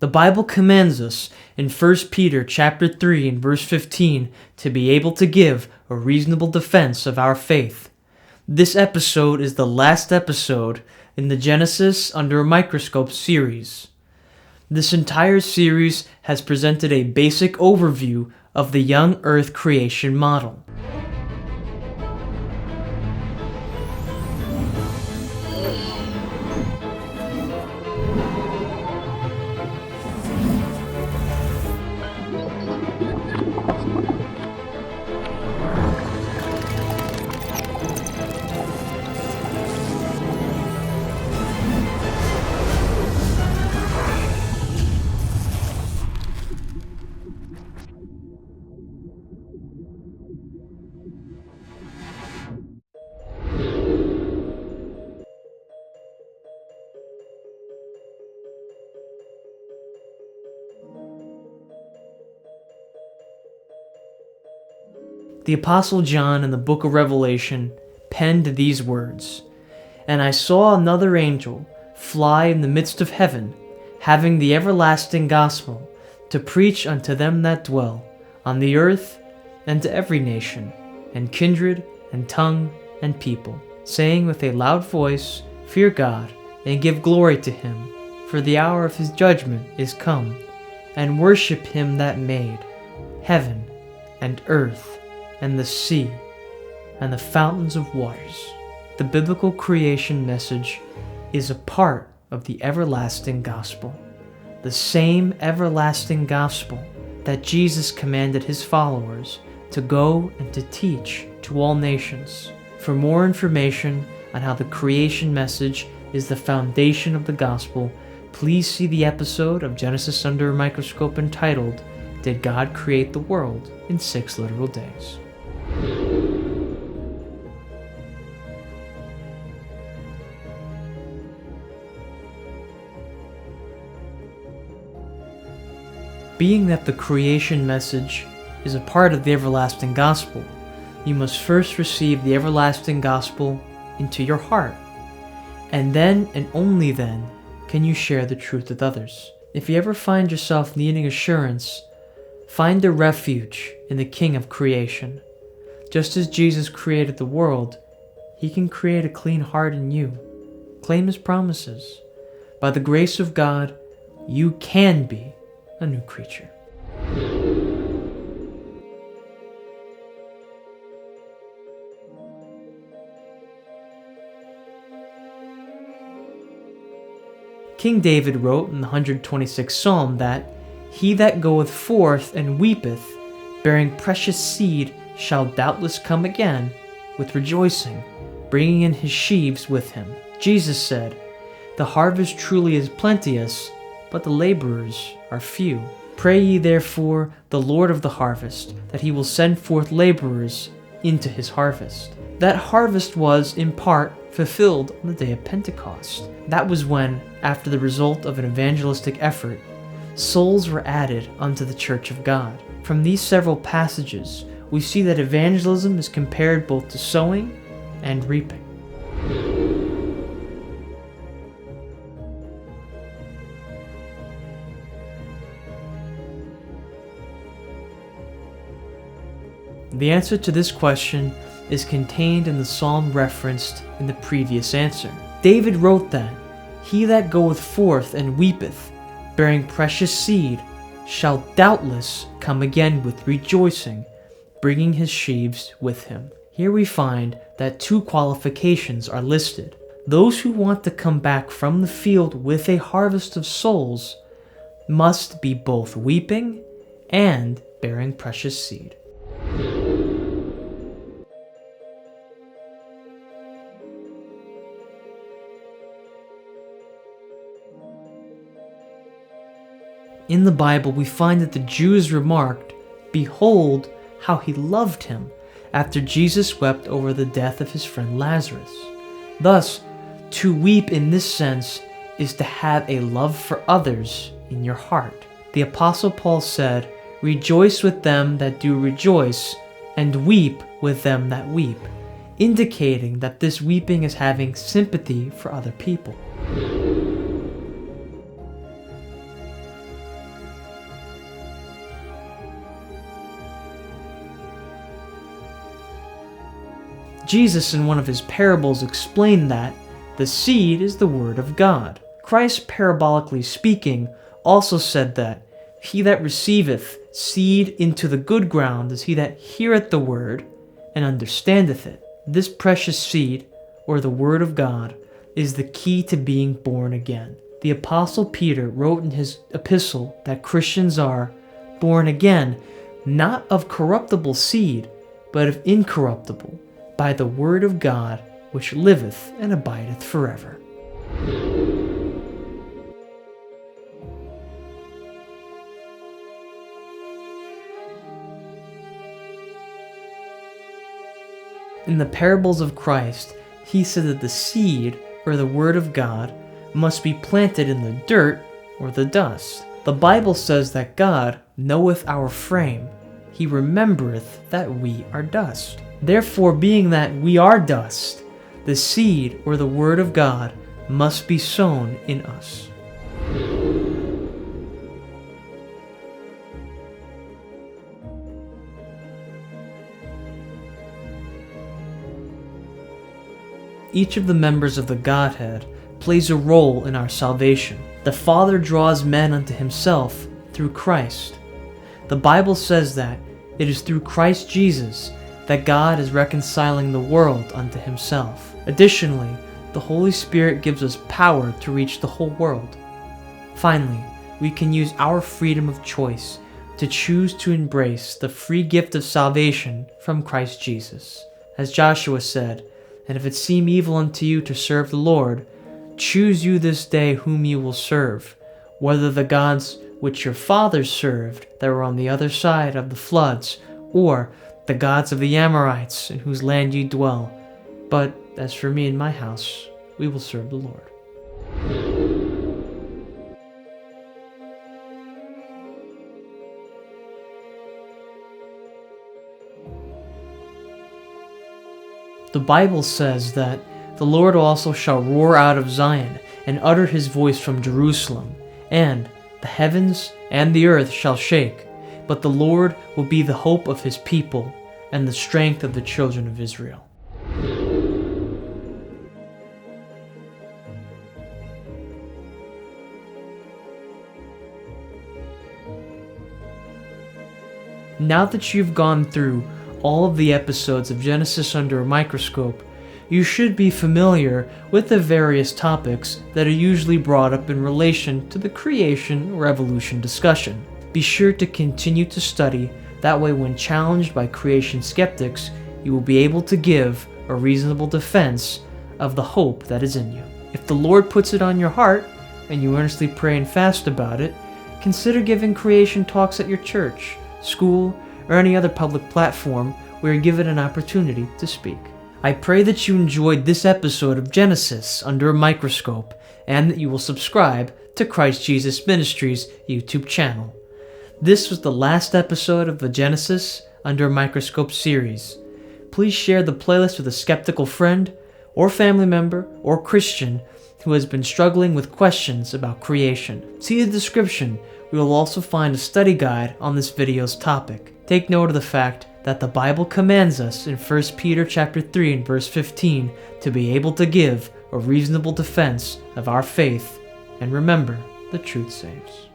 The Bible commands us in 1 Peter chapter 3 and verse 15 to be able to give a reasonable defense of our faith. This episode is the last episode in the Genesis Under a Microscope series. This entire series has presented a basic overview of the young Earth creation model. The Apostle John in the book of Revelation penned these words, "And I saw another angel fly in the midst of heaven, having the everlasting gospel, to preach unto them that dwell on the earth, and to every nation, and kindred, and tongue, and people, saying with a loud voice, Fear God, and give glory to him, for the hour of his judgment is come, and worship him that made heaven, and earth, and the sea, and the fountains of waters." The biblical creation message is a part of the everlasting gospel, the same everlasting gospel that Jesus commanded his followers to go and to teach to all nations. For more information on how the creation message is the foundation of the gospel, please see the episode of Genesis Under a Microscope entitled, Did God Create the World in 6 Literal Days? Being that the creation message is a part of the everlasting gospel, you must first receive the everlasting gospel into your heart, and then and only then can you share the truth with others. If you ever find yourself needing assurance, find a refuge in the King of creation. Just as Jesus created the world, he can create a clean heart in you. Claim his promises. By the grace of God, you can be a new creature. King David wrote in the 126th Psalm that, "He that goeth forth and weepeth, bearing precious seed, shall doubtless come again with rejoicing, bringing in his sheaves with him." Jesus said, "The harvest truly is plenteous, but the laborers are few. Pray ye therefore the Lord of the harvest, that he will send forth laborers into his harvest." That harvest was, in part, fulfilled on the day of Pentecost. That was when, after the result of an evangelistic effort, souls were added unto the Church of God. From these several passages, we see that evangelism is compared both to sowing and reaping. The answer to this question is contained in the psalm referenced in the previous answer. David wrote that, "He that goeth forth and weepeth, bearing precious seed, shall doubtless come again with rejoicing, bringing his sheaves with him." Here we find that 2 qualifications are listed. Those who want to come back from the field with a harvest of souls must be both weeping and bearing precious seed. In the Bible, we find that the Jews remarked, "Behold how he loved him," after Jesus wept over the death of his friend Lazarus. Thus, to weep in this sense is to have a love for others in your heart. The Apostle Paul said, "Rejoice with them that do rejoice, and weep with them that weep," indicating that this weeping is having sympathy for other people. Jesus, in one of his parables, explained that the seed is the word of God. Christ, parabolically speaking, also said that he that receiveth seed into the good ground is he that heareth the word and understandeth it. This precious seed, or the word of God, is the key to being born again. The Apostle Peter wrote in his epistle that Christians are born again, not of corruptible seed, but of incorruptible, by the word of God, which liveth and abideth forever. In the parables of Christ, he said that the seed, or the word of God, must be planted in the dirt, or the dust. The Bible says that God knoweth our frame. He remembereth that we are dust. Therefore, being that we are dust, the seed, or the word of God, must be sown in us. Each of the members of the Godhead plays a role in our salvation. The Father draws men unto himself through Christ. The Bible says that it is through Christ Jesus that God is reconciling the world unto himself. Additionally, the Holy Spirit gives us power to reach the whole world. Finally, we can use our freedom of choice to choose to embrace the free gift of salvation from Christ Jesus. As Joshua said, "And if it seem evil unto you to serve the Lord, choose you this day whom you will serve, whether the gods which your fathers served that were on the other side of the floods, or the gods of the Amorites in whose land you dwell. But as for me and my house, we will serve the Lord." The Bible says that the Lord also shall roar out of Zion and utter his voice from Jerusalem, and the heavens and the earth shall shake, but the Lord will be the hope of his people and the strength of the children of Israel. Now that you've gone through all of the episodes of Genesis Under a Microscope, you should be familiar with the various topics that are usually brought up in relation to the creation or evolution discussion. Be sure to continue to study, that way when challenged by creation skeptics, you will be able to give a reasonable defense of the hope that is in you. If the Lord puts it on your heart, and you earnestly pray and fast about it, consider giving creation talks at your church, school, or any other public platform where you're given an opportunity to speak. I pray that you enjoyed this episode of Genesis Under a Microscope, and that you will subscribe to Christ Jesus Ministries YouTube channel. This was the last episode of the Genesis Under a Microscope series. Please share the playlist with a skeptical friend, or family member, or Christian who has been struggling with questions about creation. See the description. We will also find a study guide on this video's topic. Take note of the fact that the Bible commands us in 1 Peter chapter 3 and verse 15 to be able to give a reasonable defense of our faith, and remember, the truth saves.